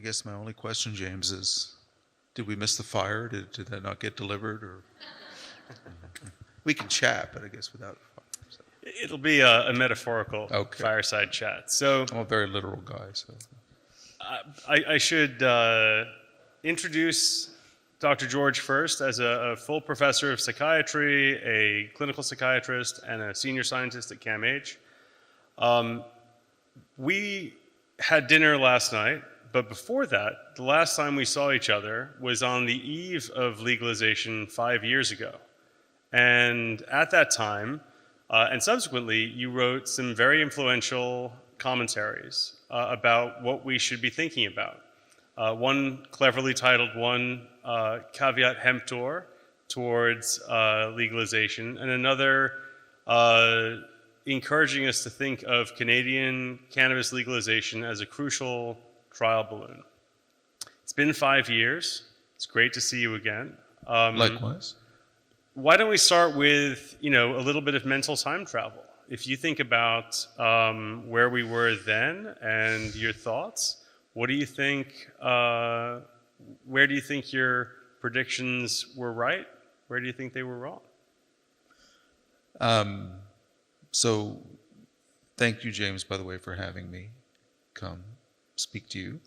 guess my only question, James, is did we miss the fire? Did that not get delivered? Or we can chat, but I guess without a fire. So. It'll be a metaphorical Okay. fireside chat. So I'm a very literal guy. So I should introduce Dr. George first as a full professor of psychiatry, a clinical psychiatrist, and a senior scientist at CAMH. We had dinner last night, but before that, the last time we saw each other was on the eve of legalization 5 years ago. And at that time, and subsequently, you wrote some very influential commentaries about what we should be thinking about. One cleverly titled one, Caveat Emptor, towards legalization, and another encouraging us to think of Canadian cannabis legalization as a crucial trial balloon. It's been 5 years. It's great to see you again. likewise. Why don't we start with, a little bit of mental time travel? If you think about where we were then and your thoughts, what do you think, where do you think your predictions were right? Where do you think they were wrong? So thank you, James, by the way, for having me come speak to you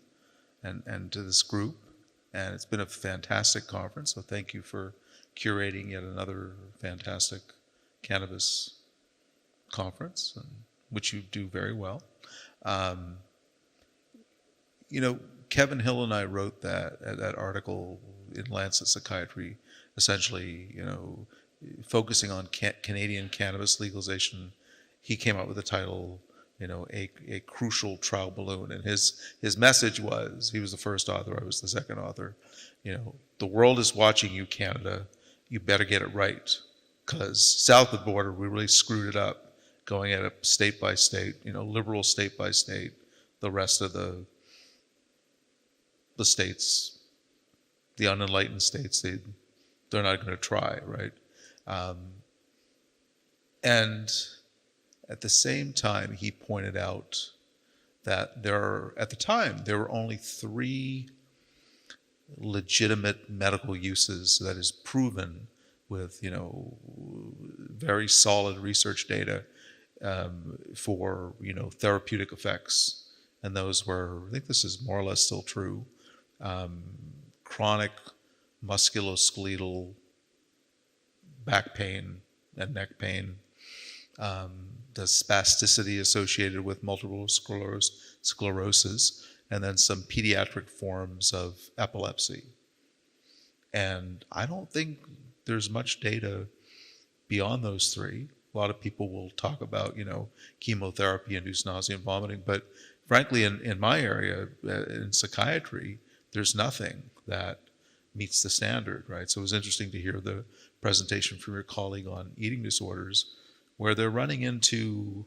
and to this group. And it's been a fantastic conference, so thank you for curating yet another fantastic cannabis conference, which you do very well. Kevin Hill and I wrote that article in Lancet Psychiatry, essentially, focusing on Canadian cannabis legalization. He came up with the title, a crucial trial balloon, and his message was, he was the first author, I was the second author, the world is watching you, Canada. You better get it right, because south of the border, we really screwed it up, going at it state by state, liberal state by state. The rest of the states, the unenlightened states, they're not going to try, right? And at the same time, he pointed out that at the time, there were only 3 legitimate medical uses that is proven with, very solid research data for, therapeutic effects. And those were, I think this is more or less still true, chronic musculoskeletal back pain and neck pain, the spasticity associated with multiple sclerosis, and then some pediatric forms of epilepsy. And I don't think there's much data beyond those 3. A lot of people will talk about, chemotherapy-induced nausea and vomiting, but frankly, in my area, in psychiatry, there's nothing that meets the standard, right? So it was interesting to hear the presentation from your colleague on eating disorders, where they're running into,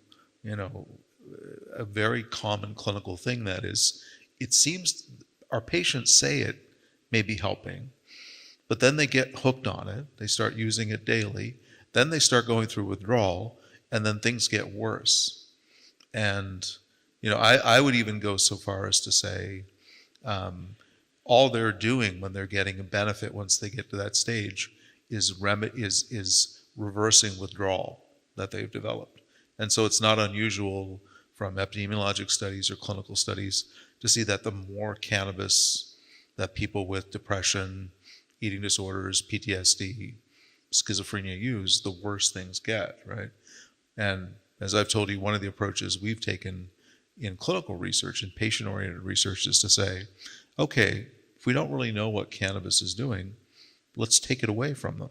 a very common clinical thing that is, it seems our patients say it may be helping, but then they get hooked on it, they start using it daily, then they start going through withdrawal, and then things get worse. And, I would even go so far as to say, all they're doing when they're getting a benefit once they get to that stage is reversing withdrawal that they've developed. And so it's not unusual from epidemiologic studies or clinical studies to see that the more cannabis that people with depression, eating disorders, PTSD, schizophrenia use, the worse things get, right? And as I've told you, one of the approaches we've taken in clinical research and patient-oriented research is to say, okay, if we don't really know what cannabis is doing, let's take it away from them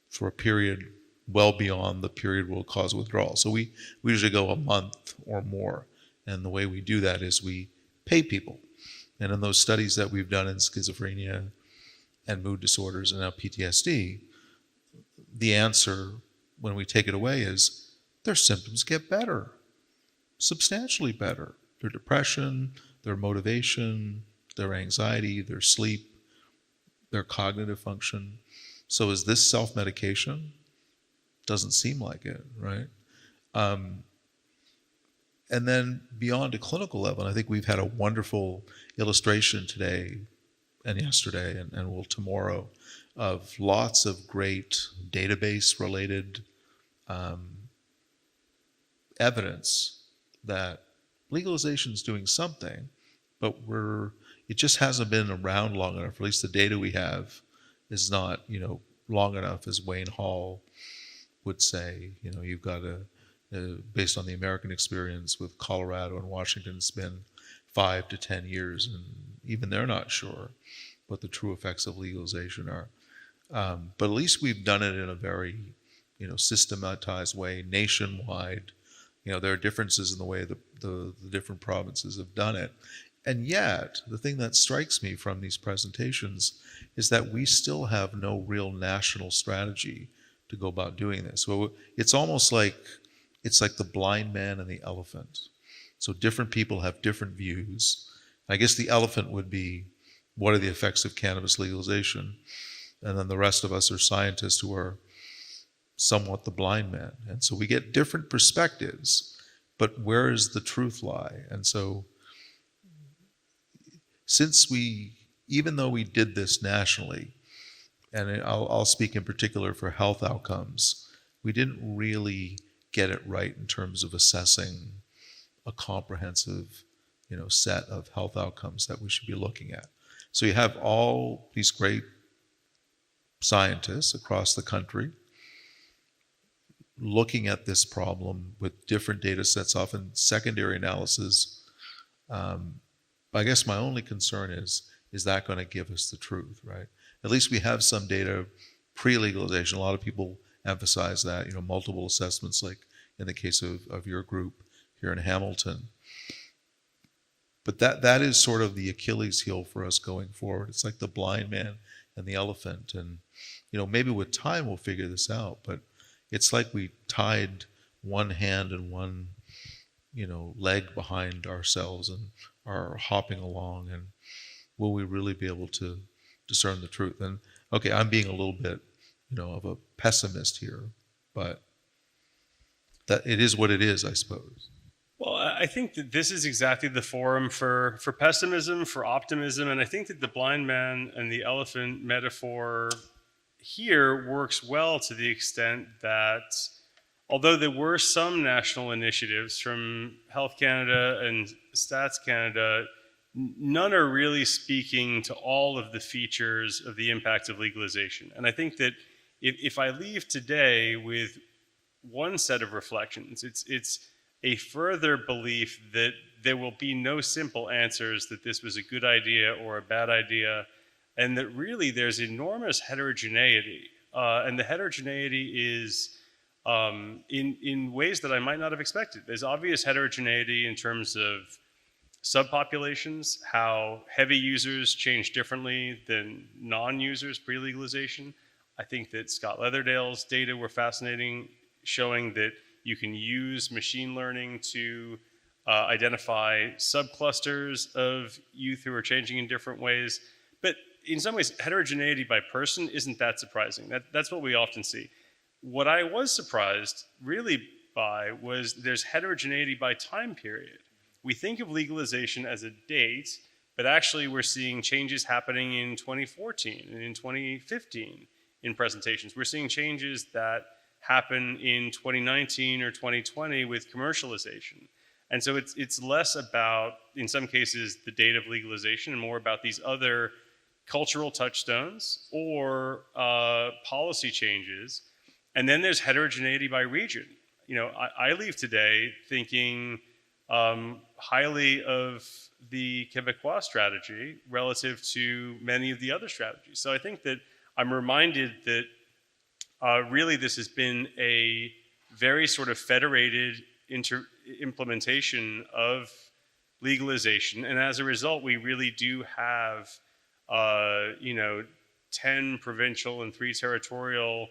for a period well beyond the period will cause withdrawal. So we usually go a month or more. And the way we do that is we pay people. And in those studies that we've done in schizophrenia and mood disorders and now PTSD, the answer when we take it away is their symptoms get better, substantially better. Their depression, their motivation, their anxiety, their sleep, their cognitive function. So is this self-medication? Doesn't seem like it, right? And then beyond a clinical level, and I think we've had a wonderful illustration today and yesterday and will tomorrow of lots of great database-related evidence that legalization is doing something, but it just hasn't been around long enough. Or at least the data we have is not, long enough, as Wayne Hall would say. You've got based on the American experience with Colorado and Washington, it's been 5 to 10 years, and even they're not sure what the true effects of legalization are. But at least we've done it in a very, systematized way, nationwide. There are differences in the way the different provinces have done it. And yet, the thing that strikes me from these presentations is that we still have no real national strategy to go about doing this. So it's almost like the blind man and the elephant. So different people have different views. I guess the elephant would be, what are the effects of cannabis legalization? And then the rest of us are scientists who are somewhat the blind man. And so we get different perspectives, but where does the truth lie? And so even though we did this nationally, and I'll speak in particular for health outcomes, we didn't really get it right in terms of assessing a comprehensive, set of health outcomes that we should be looking at. So you have all these great scientists across the country looking at this problem with different data sets, often secondary analysis. I guess my only concern is that going to give us the truth, right? At least we have some data pre-legalization. A lot of people emphasize that, multiple assessments, like in the case of your group here in Hamilton. But that is sort of the Achilles heel for us going forward. It's like the blind man and the elephant. And, maybe with time we'll figure this out, but it's like we tied one hand and one, leg behind ourselves and are hopping along. And will we really be able to discern the truth? And okay, I'm being a little bit, of a pessimist here, but that it is what it is, I suppose. Well, I think that this is exactly the forum for pessimism, for optimism, and I think that the blind man and the elephant metaphor here works well to the extent that although there were some national initiatives from Health Canada and Stats Canada, none are really speaking to all of the features of the impact of legalization. And I think that if I leave today with one set of reflections, it's a further belief that there will be no simple answers that this was a good idea or a bad idea, and that really there's enormous heterogeneity. And the heterogeneity is in ways that I might not have expected. There's obvious heterogeneity in terms of subpopulations, how heavy users change differently than non-users pre-legalization. I think that Scott Leatherdale's data were fascinating, showing that you can use machine learning to identify subclusters of youth who are changing in different ways. But in some ways, heterogeneity by person isn't that surprising. That's what we often see. What I was surprised really by was there's heterogeneity by time period. We think of legalization as a date, but actually we're seeing changes happening in 2014 and in 2015 in presentations. We're seeing changes that happen in 2019 or 2020 with commercialization. And so it's less about, in some cases, the date of legalization and more about these other cultural touchstones or policy changes. And then there's heterogeneity by region. I leave today thinking highly of the Quebecois strategy relative to many of the other strategies. So I think that I'm reminded that really this has been a very sort of federated implementation of legalization. And as a result, we really do have, 10 provincial and 3 territorial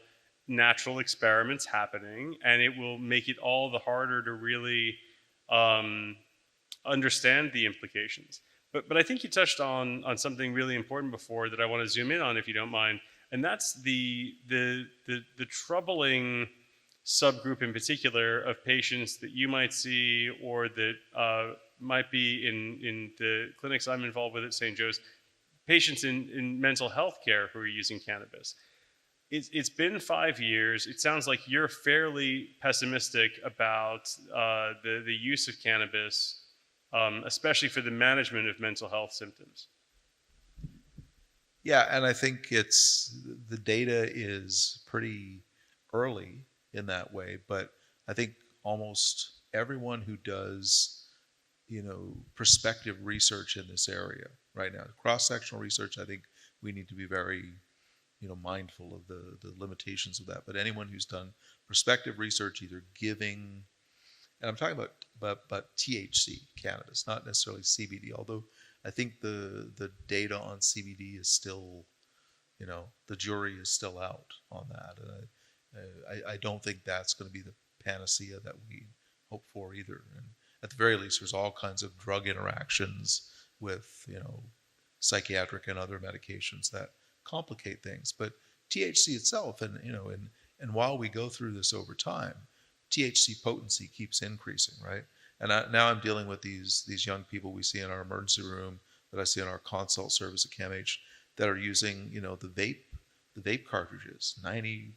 natural experiments happening, and it will make it all the harder to really understand the implications. But I think you touched on something really important before that I want to zoom in on, if you don't mind, and that's the troubling subgroup in particular of patients that you might see or that might be in the clinics I'm involved with at St. Joe's, patients in mental health care who are using cannabis. It's been 5 years. It sounds like you're fairly pessimistic about the use of cannabis, especially for the management of mental health symptoms. Yeah, and I think the data is pretty early in that way, but I think almost everyone who does, prospective research in this area right now, cross-sectional research, I think we need to be very, mindful of the limitations of that. But anyone who's done prospective research, either giving, and I'm talking about THC cannabis, not necessarily CBD, although I think the data on CBD is still, the jury is still out on that. And I don't think that's going to be the panacea that we hope for either. And at the very least, there's all kinds of drug interactions with, psychiatric and other medications that complicate things. But THC itself, and while we go through this over time, THC potency keeps increasing, right? And now I'm dealing with these young people we see in our emergency room, that I see in our consult service at CAMH, that are using, the vape cartridges, 90%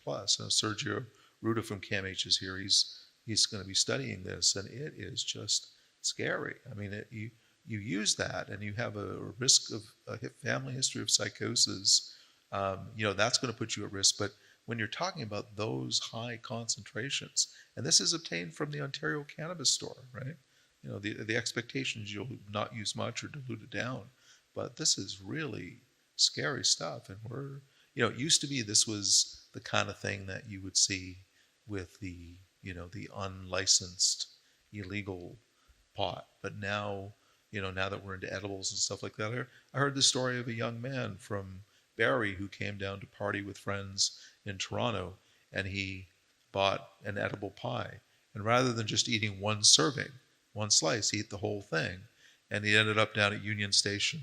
plus. Sergio Ruda from CAMH is here. He's going to be studying this, and it is just scary. I mean, you use that, and you have a risk of a family history of psychosis. That's going to put you at risk. But when you're talking about those high concentrations, and this is obtained from the Ontario Cannabis Store, right? The expectation is you'll not use much or dilute it down, but this is really scary stuff. And it used to be this was the kind of thing that you would see with the unlicensed illegal pot. But now, now that we're into edibles and stuff like that, I heard the story of a young man from Barrie who came down to party with friends in Toronto, and he bought an edible pie. And rather than just eating one serving, one slice, he ate the whole thing. And he ended up down at Union Station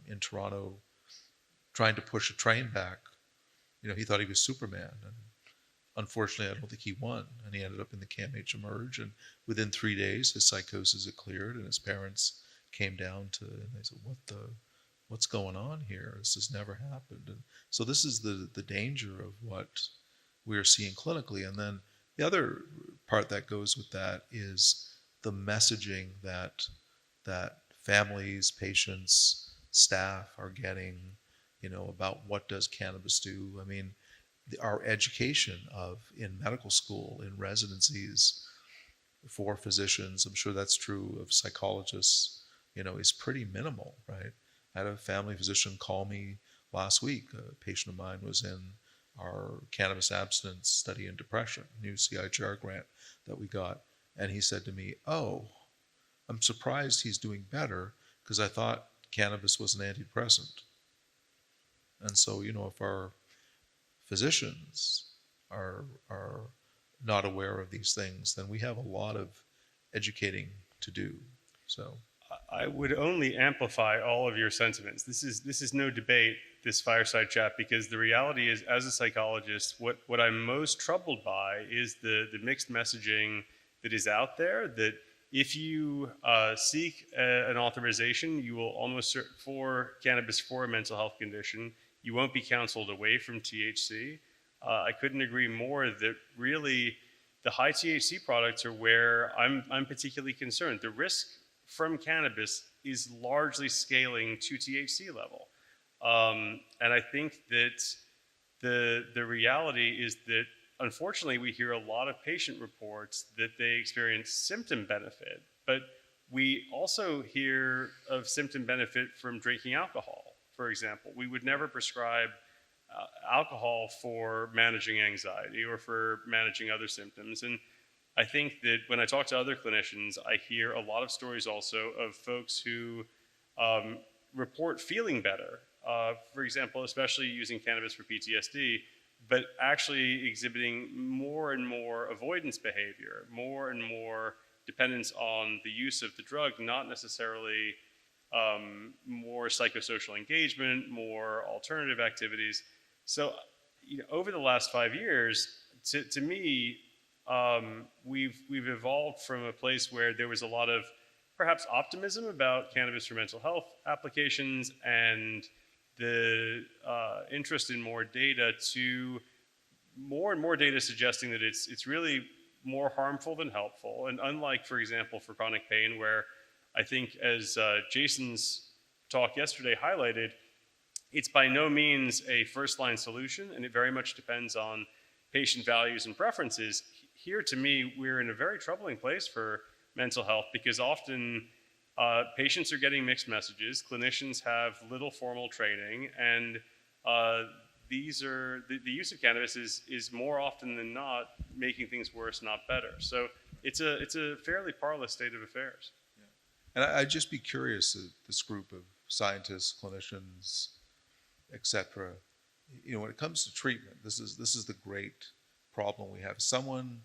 in Toronto trying to push a train back. He thought he was Superman. And unfortunately, I don't think he won. And he ended up in the CAMH Emerge. And within 3 days, his psychosis had cleared, and his parents came down and they said, what's going on here? This has never happened. And so this is the danger of what we're seeing clinically. And then the other part that goes with that is the messaging that families, patients, staff are getting, about what does cannabis do. I mean, our education in medical school, in residencies for physicians, I'm sure that's true of psychologists, is pretty minimal, right? I had a family physician call me last week. A patient of mine was in our cannabis abstinence study in depression, new CIHR grant that we got. And he said to me, "Oh, I'm surprised he's doing better because I thought cannabis was an antidepressant." And so, if our physicians are not aware of these things, then we have a lot of educating to do. So I would only amplify all of your sentiments. This is no debate, this fireside chat, because the reality is, as a psychologist, what I'm most troubled by is the mixed messaging that is out there, that if you seek an authorization, you will almost for cannabis for a mental health condition, you won't be counseled away from THC. I couldn't agree more that really the high THC products are where I'm particularly concerned. The risk from cannabis is largely scaling to THC level. And I think that the reality is that, unfortunately, we hear a lot of patient reports that they experience symptom benefit, but we also hear of symptom benefit from drinking alcohol, for example. We would never prescribe alcohol for managing anxiety or for managing other symptoms. And I think that when I talk to other clinicians, I hear a lot of stories also of folks who report feeling better, for example, especially using cannabis for PTSD, but actually exhibiting more and more avoidance behavior, more and more dependence on the use of the drug, not necessarily more psychosocial engagement, more alternative activities. So over the last 5 years, to me, we've evolved from a place where there was a lot of perhaps optimism about cannabis for mental health applications and the interest in more data to more and more data suggesting that it's really more harmful than helpful. And unlike, for example, for chronic pain, where I think as Jason's talk yesterday highlighted, it's by no means a first-line solution, and it very much depends on patient values and preferences. Here, to me, we're in a very troubling place for mental health because often patients are getting mixed messages, clinicians have little formal training, and the use of cannabis is more often than not making things worse, not better. So it's a fairly parlous state of affairs. Yeah. And I'd just be curious, this group of scientists, clinicians, etc. When it comes to treatment, this is the great problem we have. Someone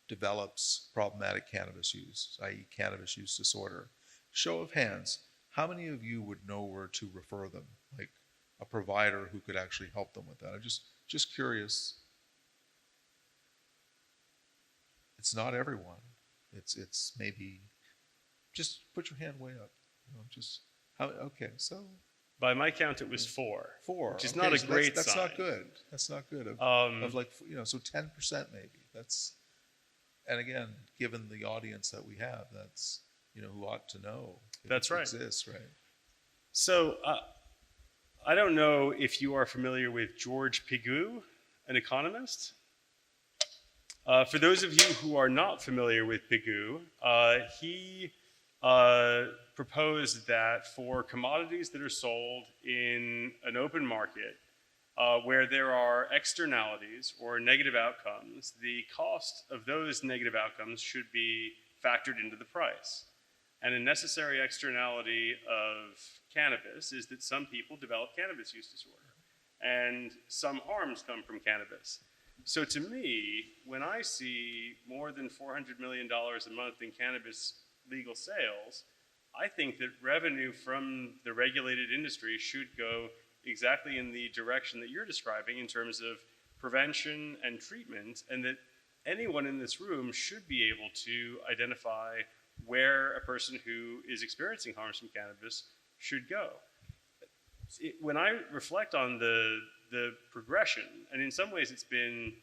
develops problematic cannabis use, i.e. cannabis use disorder. Show of hands, how many of you would know where to refer them? Like a provider who could actually help them with that? I'm just curious. It's not everyone. It's maybe, just put your hand way up. Okay, so. By my count, it was 4. 4, which is okay, not a so great that's sign. not good. That's not good. Of like, so 10% maybe. That's, and again, given the audience that we have, that's, who ought to know. That's right. Exists, right? So I don't know if you are familiar with George Pigou, an economist. For those of you who are not familiar with Pigou, he proposed that for commodities that are sold in an open market where there are externalities or negative outcomes, the cost of those negative outcomes should be factored into the price. And a necessary externality of cannabis is that some people develop cannabis use disorder and some harms come from cannabis. So to me, when I see more than $400 million a month in cannabis legal sales, I think that revenue from the regulated industry should go exactly in the direction that you're describing in terms of prevention and treatment, and that anyone in this room should be able to identify where a person who is experiencing harms from cannabis should go. When I reflect on the progression, and in some ways it's been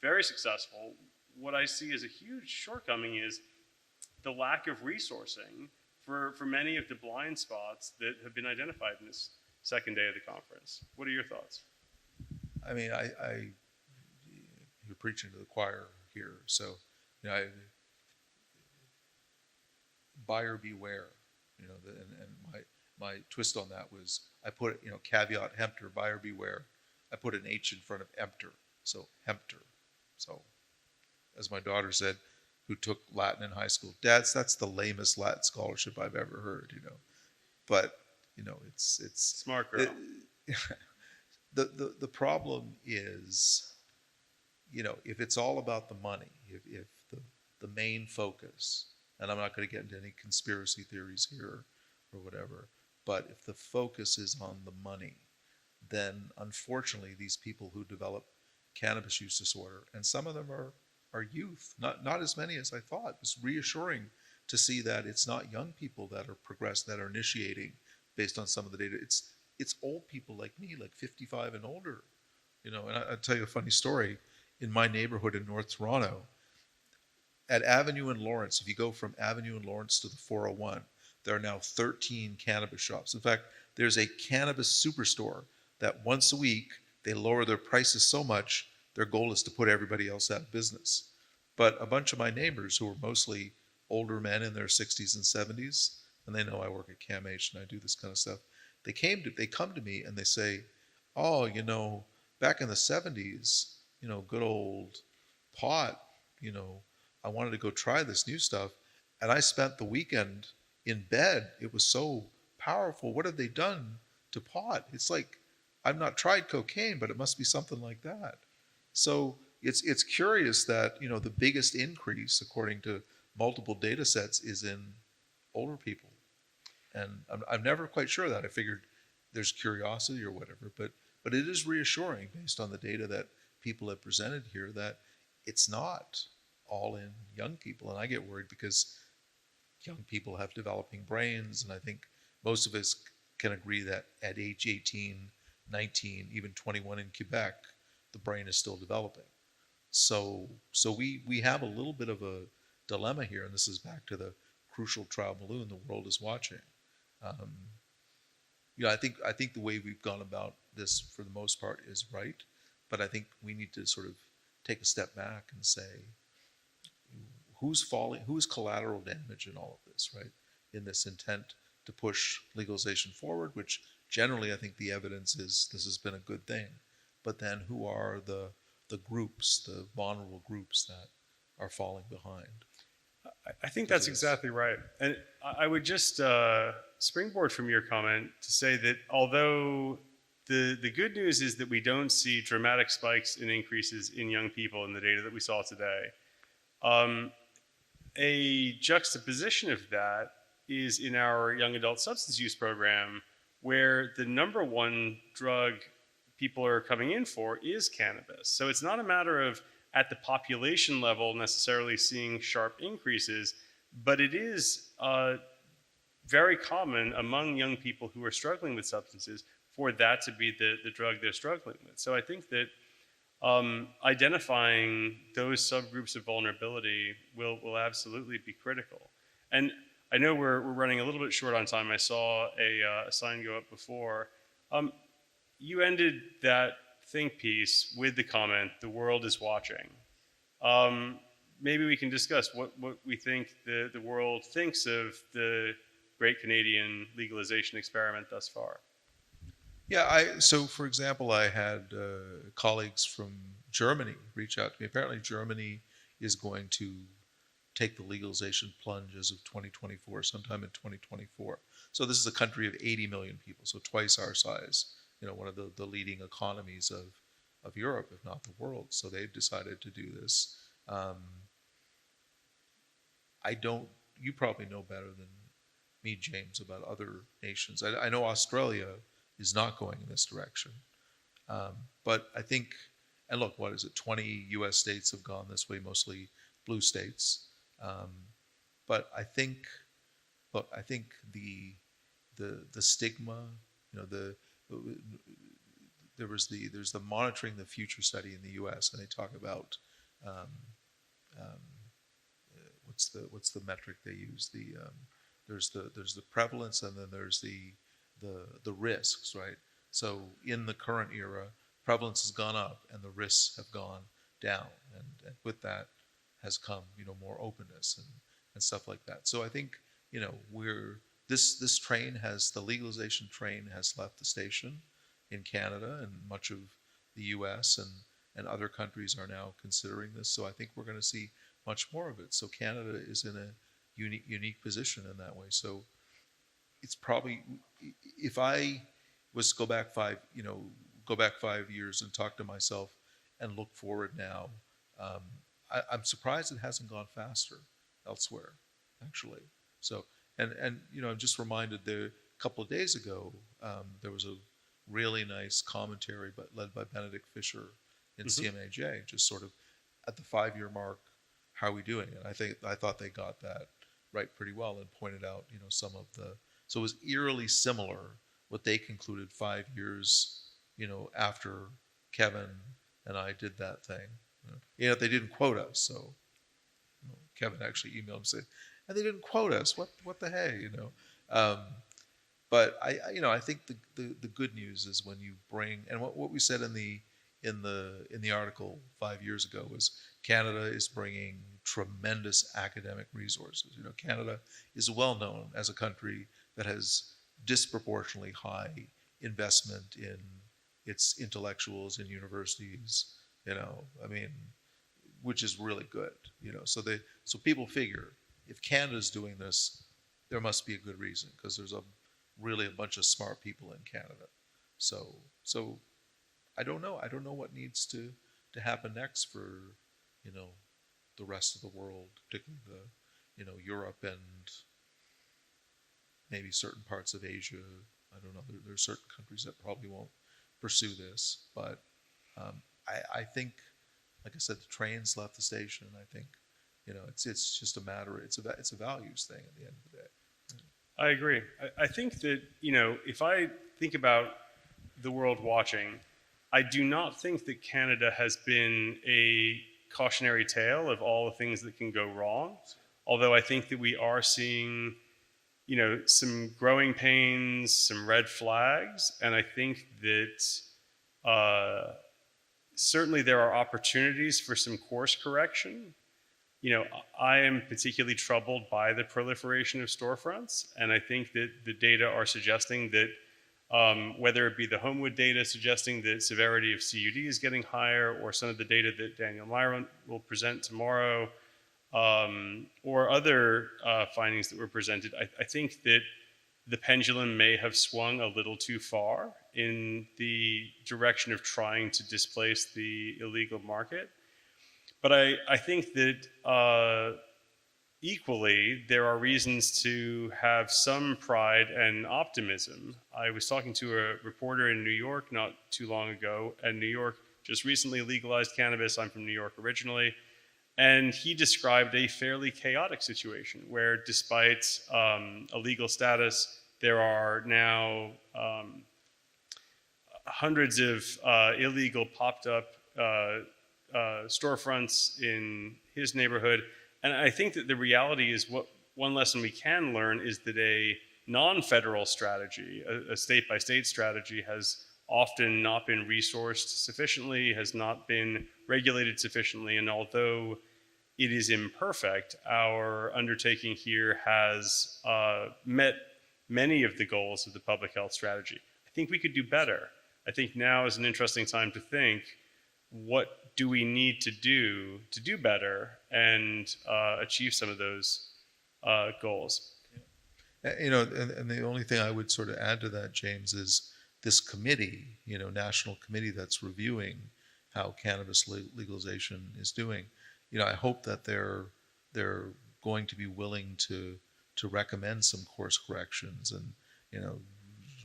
very successful, what I see as a huge shortcoming is the lack of resourcing for many of the blind spots that have been identified in this second day of the conference. What are your thoughts? I mean, you're preaching to the choir here, so buyer beware. And my twist on that was I put caveat emptor, buyer beware. I put an H in front of emptor, so emptor. So, as my daughter said, who took Latin in high school, that's the lamest Latin scholarship I've ever heard. But it's smart girl. The problem is, if it's all about the money, if the main focus, and I'm not going to get into any conspiracy theories here or whatever, but if the focus is on the money, then unfortunately these people who develop cannabis use disorder, and some of them are youth, not as many as I thought. It's reassuring to see that it's not young people that are progressed, that are initiating based on some of the data. It's old people like me, like 55 and older. And I'll tell you a funny story. In my neighborhood in North Toronto, at Avenue and Lawrence, if you go from Avenue and Lawrence to the 401, there are now 13 cannabis shops. In fact, there's a cannabis superstore that once a week they lower their prices so much, their goal is to put everybody else out of business. But a bunch of my neighbors, who are mostly older men in their 60s and 70s, and they know I work at CAMH and I do this kind of stuff, they come to me and they say, oh, back in the 70s, good old pot, I wanted to go try this new stuff, and I spent the weekend in bed. It was so powerful. What have they done to pot? It's like, I've not tried cocaine, but it must be something like that. So it's curious that, the biggest increase, according to multiple data sets, is in older people. And I'm never quite sure of that. I figured there's curiosity or whatever, but it is reassuring based on the data that people have presented here that it's not all in young people. And I get worried because young people have developing brains, and I think most of us can agree that at age 18, 19, even 21 in Quebec, the brain is still developing. So we have a little bit of a dilemma here, and this is back to the crucial trial balloon the world is watching. Um, I think the way we've gone about this for the most part is right, but I think we need to sort of take a step back and say, who's collateral damage in all of this, right? In this intent to push legalization forward, which generally I think the evidence is this has been a good thing. But then who are the groups, the vulnerable groups that are falling behind? I think that's exactly right. And I would just springboard from your comment to say that although the good news is that we don't see dramatic spikes in increases in young people in the data that we saw today, a juxtaposition of that is in our young adult substance use program, where the number one drug people are coming in for is cannabis. So it's not a matter of at the population level necessarily seeing sharp increases, but it is very common among young people who are struggling with substances for that to be the drug they're struggling with. So I think that identifying those subgroups of vulnerability will absolutely be critical. And I know we're running a little bit short on time. I saw a sign go up before. You ended that think piece with the comment, "The world is watching." Maybe we can discuss what we think the world thinks of the Great Canadian legalization experiment thus far. Yeah, so for example, I had colleagues from Germany reach out to me. Apparently Germany is going to take the legalization plunge as of 2024, sometime in 2024. So this is a country of 80 million people, so twice our size, one of the leading economies of Europe, if not the world. So they've decided to do this. You probably know better than me, James, about other nations. I know Australia is not going in this direction. But I think, and look, what is it? 20 U.S. states have gone this way, mostly blue states. But I think the stigma, there's the monitoring the future study in the U.S. and they talk about what's the metric they use? There's the prevalence and then there's the risks, right? So in the current era, prevalence has gone up and the risks have gone down, and with that has come more openness and stuff like that. So I think the legalization train has left the station in Canada, and much of the U.S. and other countries are now considering this. So I think we're going to see much more of it. So Canada is in a unique position in that way. So it's probably, if I was to go back 5 years and talk to myself and look forward now, I'm surprised it hasn't gone faster elsewhere, actually. So, and I'm just reminded there a couple of days ago, there was a really nice commentary led by Benedict Fisher in CMAJ, just sort of at the 5-year mark, how are we doing? And I thought they got that right pretty well and pointed out, some of so it was eerily similar what they concluded 5 years, after Kevin and I did that thing. They didn't quote us, so Kevin actually emailed and said, and they didn't quote us. What the hey, But I think the good news is when you bring, and what we said in the article 5 years ago was Canada is bringing tremendous academic resources. Canada is well known as a country that has disproportionately high investment in its intellectuals in universities. Which is really good. So people figure if Canada's doing this, there must be a good reason because there's really a bunch of smart people in Canada. So I don't know. I don't know what needs to happen next for, the rest of the world, particularly Europe and maybe certain parts of Asia. I don't know. There are certain countries that probably won't pursue this, but I think like I said, the trains left the station. I think, it's just a matter. It's a values thing at the end of the day. I agree. I think that, if I think about the world watching, I do not think that Canada has been a cautionary tale of all the things that can go wrong. Although I think that we are seeing, some growing pains, some red flags. And I think that certainly there are opportunities for some course correction. I am particularly troubled by the proliferation of storefronts, and I think that the data are suggesting that whether it be the Homewood data suggesting that severity of CUD is getting higher, or some of the data that Daniel Myron will present tomorrow, or other findings that were presented, I think that the pendulum may have swung a little too far in the direction of trying to displace the illegal market. But I think that equally, there are reasons to have some pride and optimism. I was talking to a reporter in New York not too long ago, and New York just recently legalized cannabis. I'm from New York originally. And he described a fairly chaotic situation where, despite a legal status, there are now hundreds of illegal popped up storefronts in his neighborhood. And I think that the reality is, one lesson we can learn is that a non-federal strategy, a state-by-state strategy, has often not been resourced sufficiently, has not been regulated sufficiently. And although it is imperfect, our undertaking here has met many of the goals of the public health strategy. I think we could do better. I think now is an interesting time to think, what do we need to do better and achieve some of those goals? And the only thing I would sort of add to that, James, is this committee, national committee that's reviewing how cannabis legalization is doing. I hope that they're going to be willing to recommend some course corrections and,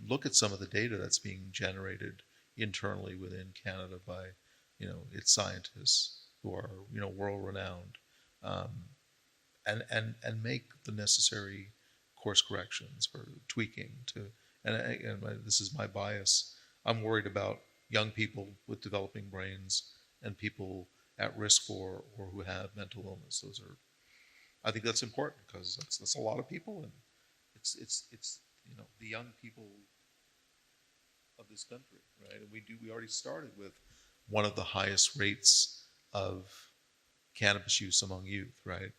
look at some of the data that's being generated internally within Canada by, its scientists who are, world renowned, and make the necessary course corrections for tweaking to. And this is my bias. I'm worried about young people with developing brains and people at risk for or who have mental illness. I think that's important because that's a lot of people, and it's the young people of this country, right? And we already started with one of the highest rates of cannabis use among youth, right?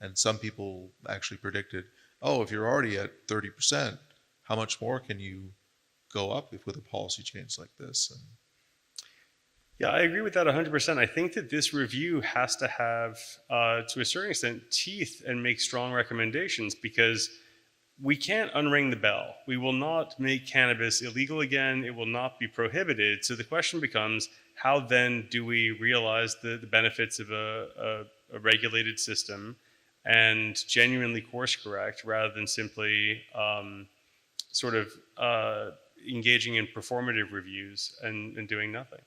And some people actually predicted, if you're already at 30%, how much more can you go up with a policy change like this? And yeah, I agree with that 100%. I think that this review has to have, to a certain extent, teeth and make strong recommendations, because we can't unring the bell. We will not make cannabis illegal again. It will not be prohibited. So the question becomes, how then do we realize the benefits of a regulated system and genuinely course correct, rather than simply sort of engaging in performative reviews and doing nothing?